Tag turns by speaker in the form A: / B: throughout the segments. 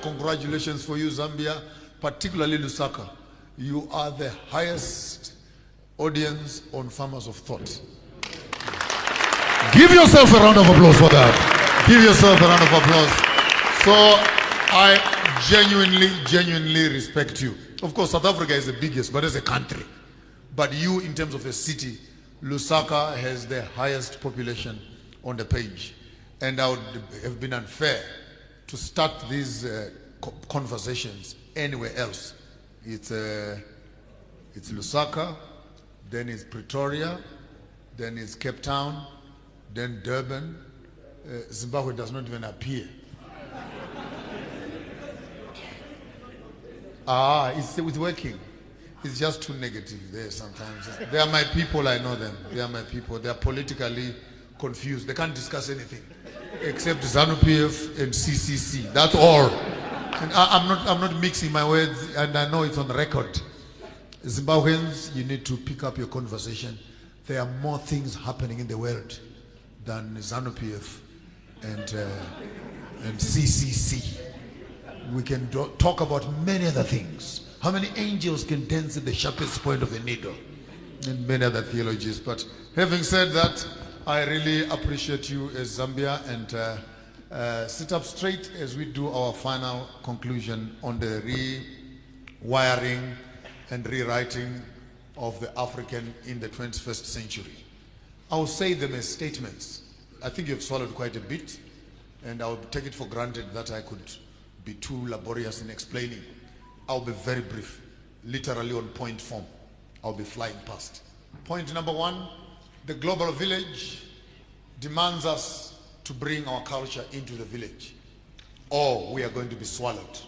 A: congratulations for you, Zambia, particularly Lusaka. You are the highest audience on Farmers of Thought. Give yourself a round of applause for that. Give yourself a round of applause. So I genuinely respect you. Of course, South Africa is the biggest, but as a country. But you, in terms of a city, Lusaka has the highest population on the page. And I would have been unfair to start these conversations anywhere else. It's Lusaka, then it's Pretoria, then it's Cape Town, then Durban. Zimbabwe does not even appear. It's working. It's just too negative there sometimes. They are my people, I know them. They are my people. They are politically confused. They can't discuss anything except ZANU-PF and CCC. That's all. And I'm not mixing my words, and I know it's on record. Zimbabweans, you need to pick up your conversation. There are more things happening in the world than ZANU-PF and CCC. We can talk about many other things. How many angels can dance at the sharpest point of a needle? And many other theologies. But having said that, I really appreciate you as Zambia, and sit up straight as we do our final conclusion on the rewiring and rewriting of the African in the 21st century. I will say them as statements. I think you've swallowed quite a bit, and I will take it for granted that I could be too laborious in explaining. I'll be very brief, literally on point form. I'll be flying past. Point number one, the global village demands us to bring our culture into the village, or we are going to be swallowed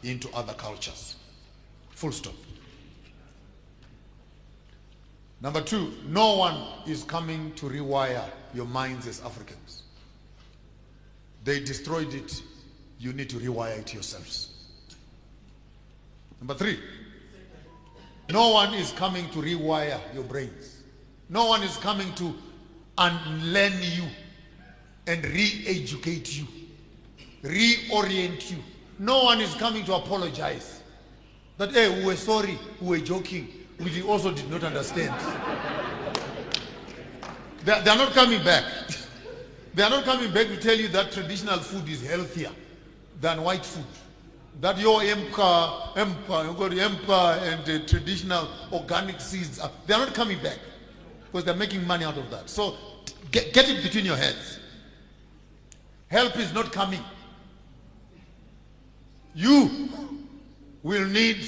A: into other cultures. Full stop. Number two, no one is coming to rewire your minds as Africans. They destroyed it. You need to rewire it yourselves. Number three, no one is coming to rewire your brains. No one is coming to unlearn you and re-educate you, reorient you. No one is coming to apologize. That, hey, we were sorry, we were joking. We also did not understand. They are not coming back. They are not coming back to tell you that traditional food is healthier than white food. That your empa and the traditional organic seeds, they are not coming back because they're making money out of that. So get it between your heads. Help is not coming. You will need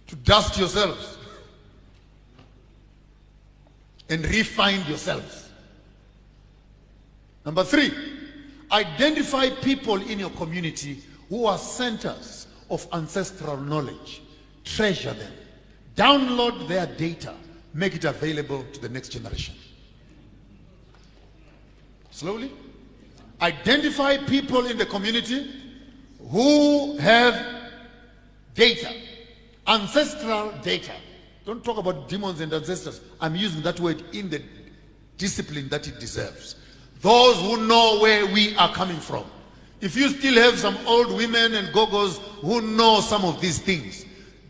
A: to dust yourselves and refine yourselves. Number three, identify people in your community who are centers of ancestral knowledge. Treasure them. Download their data. Make it available to the next generation. Slowly. Identify people in the community who have data. Ancestral data. Don't talk about demons and ancestors. I'm using that word in the discipline that it deserves. Those who know where we are coming from. If you still have some old women and gogos who know some of these things,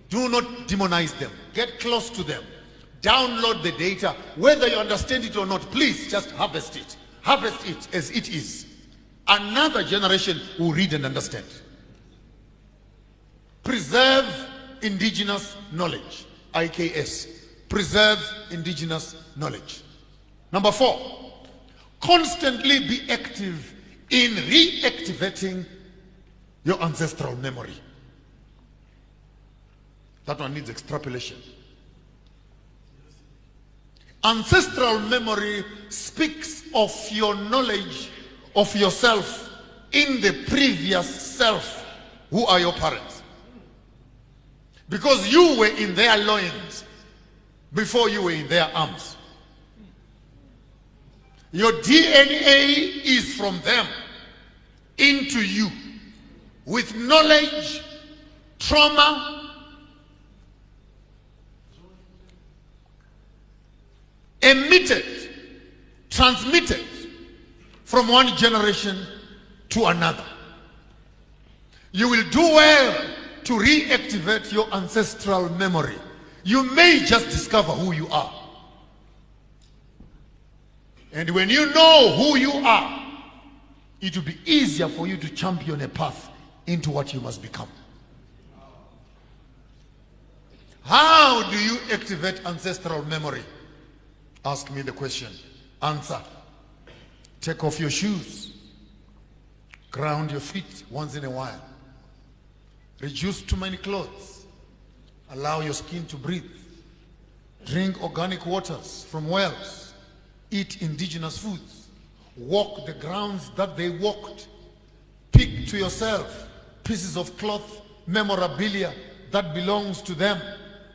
A: do not demonize them. Get close to them. Download the data. Whether you understand it or not, please just harvest it. Harvest it as it is. Another generation will read and understand. Preserve indigenous knowledge. IKS. Preserve indigenous knowledge. Number four, constantly be active in reactivating your ancestral memory. That one needs extrapolation. Ancestral memory speaks of your knowledge of yourself in the previous self. Who are your parents? Because you were in their loins before you were in their arms. Your DNA is from them into you with knowledge, trauma, emitted, transmitted from one generation to another. You will do well to reactivate your ancestral memory. You may just discover who you are. And when you know who you are, it will be easier for you to champion a path into what you must become. How do you activate ancestral memory? Ask me the question. Answer. Take off your shoes. Ground your feet once in a while. Reduce too many clothes. Allow your skin to breathe. Drink organic waters from wells. Eat indigenous foods. Walk the grounds that they walked. Pick to yourself pieces of cloth, memorabilia that belongs to them.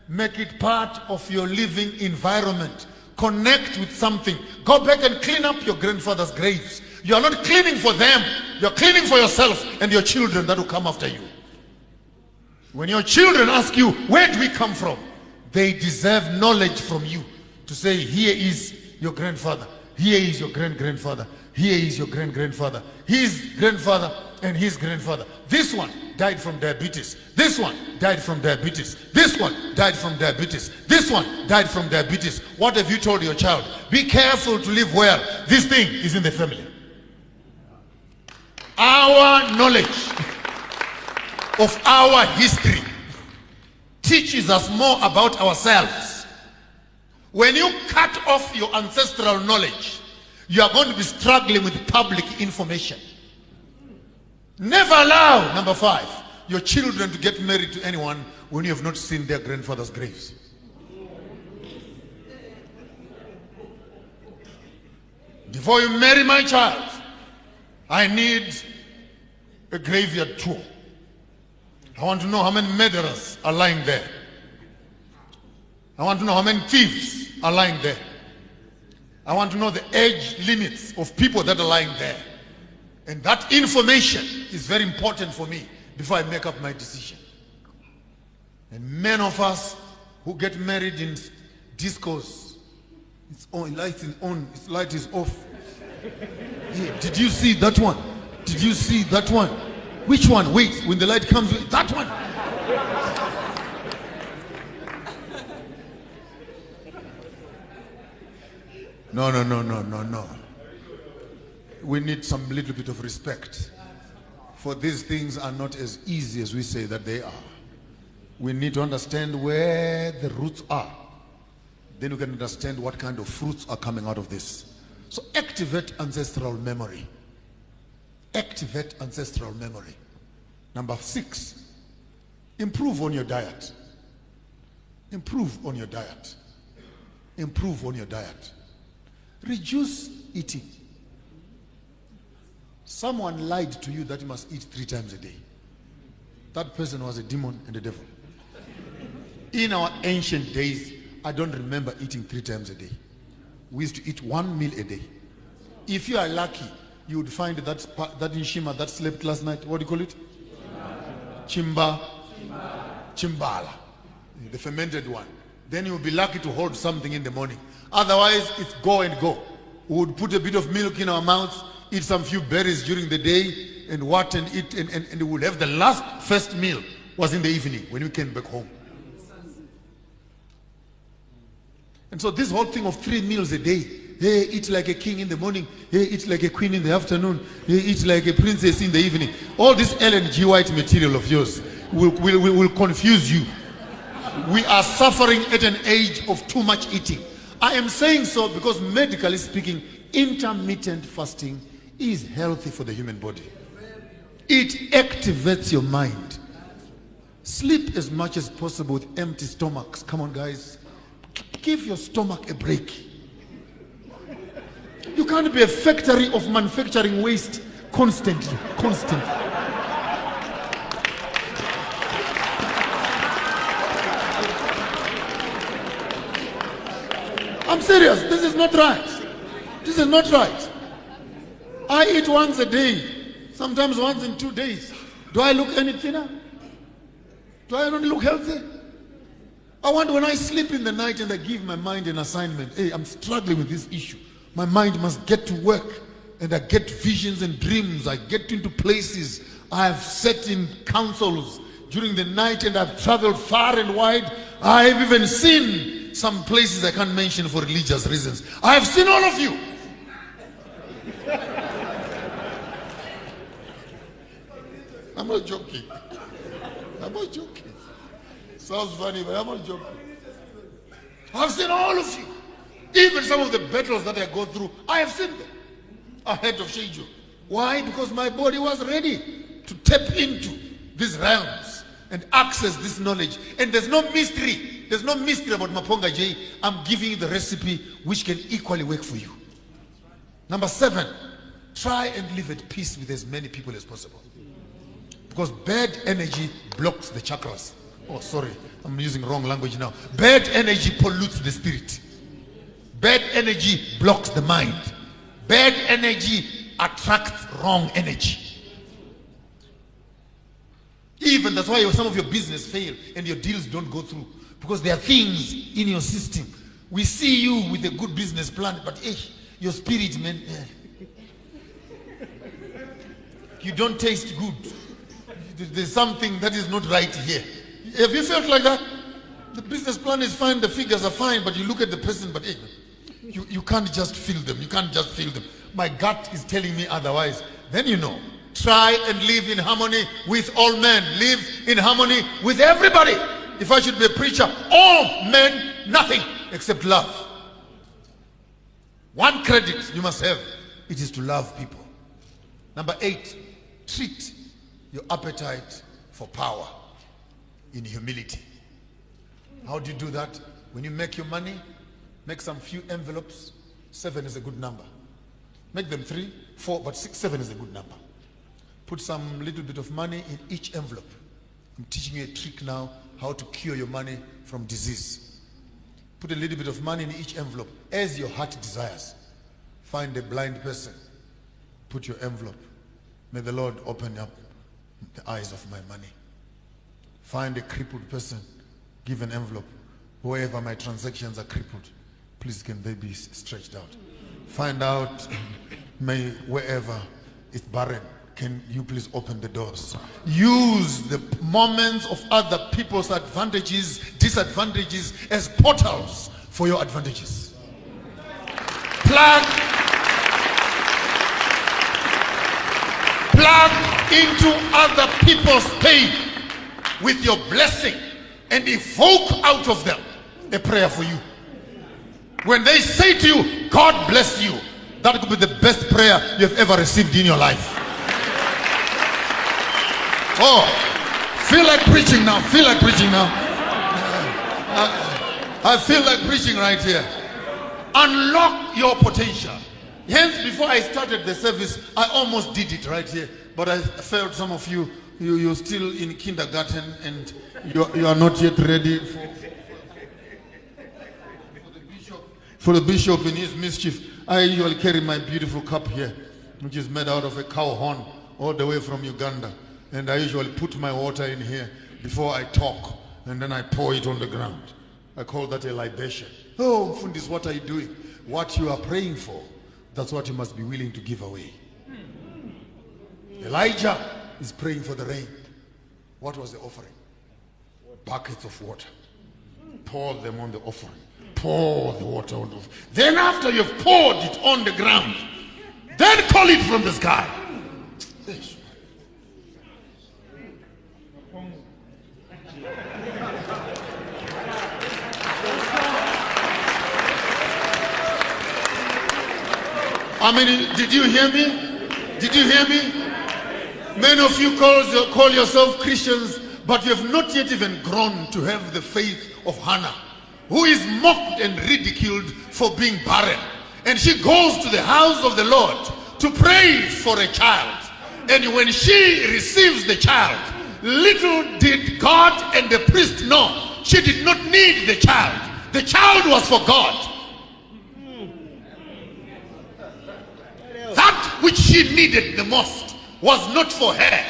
A: Make it part of your living environment. Connect with something. Go back and clean up your grandfather's graves. You are not cleaning for them. You are cleaning for yourself and your children that will come after you. When your children ask you, where do we come from? They deserve knowledge from you to say, here is your grandfather. Here is your great-grandfather. Here is your great-grandfather. His grandfather and his grandfather. This one died from diabetes. This one died from diabetes. This one died from diabetes. This one died from diabetes. What have you told your child? Be careful to live well. This thing is in the family. Our knowledge of our history teaches us more about ourselves. When you cut off your ancestral knowledge, you are going to be struggling with public information. Never allow, number 5, your children to get married to anyone when you have not seen their grandfather's graves. Before you marry my child, I need a graveyard tour. I want to know how many murderers are lying there. I want to know how many thieves are lying there. I want to know the age limits of people that are lying there. And that information is very important for me before I make up my decision. And many of us who get married in discos, it's on, light is on, its light is off. Hey, did you see that one? Did you see that one? Which one? Wait, when the light comes, that one. No. We need some little bit of respect. For these things are not as easy as we say that they are. We need to understand where the roots are. Then we can understand what kind of fruits are coming out of this. So activate ancestral memory. Activate ancestral memory. Number 6, improve on your diet. Improve on your diet. Improve on your diet. Reduce eating. Someone lied to you that you must eat 3 times a day. That person was a demon and a devil. In our ancient days, I don't remember eating 3 times a day. We used to eat 1 meal a day. If you are lucky, you would find that Nshima that slept last night. What do you call it? Chimbala. The fermented one. Then you will be lucky to hold something in the morning. Otherwise, it's go and go. We would put a bit of milk in our mouths, eat some few berries during the day, and what and eat, and we would have the first meal was in the evening when we came back home. And so this whole thing of 3 meals a day, hey, eat like a king in the morning, hey, eat like a queen in the afternoon, hey, eat like a princess in the evening. All this Ellen G. White material of yours will confuse you. We are suffering at an age of too much eating. I am saying so because medically speaking, intermittent fasting is healthy for the human body. It activates your mind. Sleep as much as possible with empty stomachs. Come on, guys. Give your stomach a break. You can't be a factory of manufacturing waste constantly. I'm serious. This is not right. This is not right. I eat once a day, sometimes once in 2 days. Do I look any thinner? Do I not look healthy? I want when I sleep in the night and I give my mind an assignment. Hey, I'm struggling with this issue. My mind must get to work. And I get visions and dreams. I get into places. I have sat in councils during the night, and I've traveled far and wide. I've even seen some places I can't mention for religious reasons. I have seen all of you. I'm not joking. I'm not joking. Sounds funny, but I'm not joking. I've seen all of you. Even some of the battles that I go through, I have seen them ahead of schedule. Why? Because my body was ready to tap into these realms and access this knowledge. And there's no mystery. There's no mystery about Maponga J. I'm giving you the recipe which can equally work for you. Number 7, try and live at peace with as many people as possible. Because bad energy blocks the chakras. Oh, sorry, I'm using wrong language now. Bad energy pollutes the spirit. Bad energy blocks the mind. Bad energy attracts wrong energy. Even that's why some of your business fail and your deals don't go through. Because there are things in your system. We see you with a good business plan, but your spirit, man, you don't taste good. There's something that is not right here. Have you felt like that? The business plan is fine, the figures are fine, but you look at the person, but you can't just feel them. You can't just feel them. My gut is telling me otherwise. Then you know. Try and live in harmony with all men. Live in harmony with everybody. If I should be a preacher, all men, nothing except love. One credit you must have, it is to love people. Number 8, treat your appetite for power in humility. How do you do that? When you make your money, make some few envelopes. 7 is a good number. Make them 3, 4, but 6, 7 is a good number. Put some little bit of money in each envelope. I'm teaching you a trick now, how to cure your money from disease. Put a little bit of money in each envelope as your heart desires. Find a blind person. Put your envelope. May the Lord open up the eyes of my money. Find a crippled person. Give an envelope. Wherever my transactions are crippled, please can they be stretched out. Find out, wherever it's barren, can you please open the doors? Use the moments of other people's advantages, disadvantages as portals for your advantages. Plug into other people's pain with your blessing and evoke out of them a prayer for you. When they say to you, God bless you, that could be the best prayer you have ever received in your life. Oh, feel like preaching now. Feel like preaching now. I feel like preaching right here. Unlock your potential. Hence, before I started the service, I almost did it right here. But I felt some of you're still in kindergarten and you are not yet ready for the bishop in his mischief. I usually carry my beautiful cup here, which is made out of a cow horn all the way from Uganda. And I usually put my water in here before I talk, and then I pour it on the ground. I call that a libation. Oh, Fundis, what are you doing? What you are praying for, that's what you must be willing to give away. Elijah is praying for the rain. What was the offering? Buckets of water. Pour them on the offering. Pour the water on the offering. Then after you've poured it on the ground, then call it from the sky. I mean, did you hear me? Did you hear me? Many of you call yourself Christians, but you have not yet even grown to have the faith of Hannah, who is mocked and ridiculed for being barren. And she goes to the house of the Lord to pray for a child. And when she receives the child, little did God and the priest know she did not need the child. The child was for God. That which she needed the most was not for her.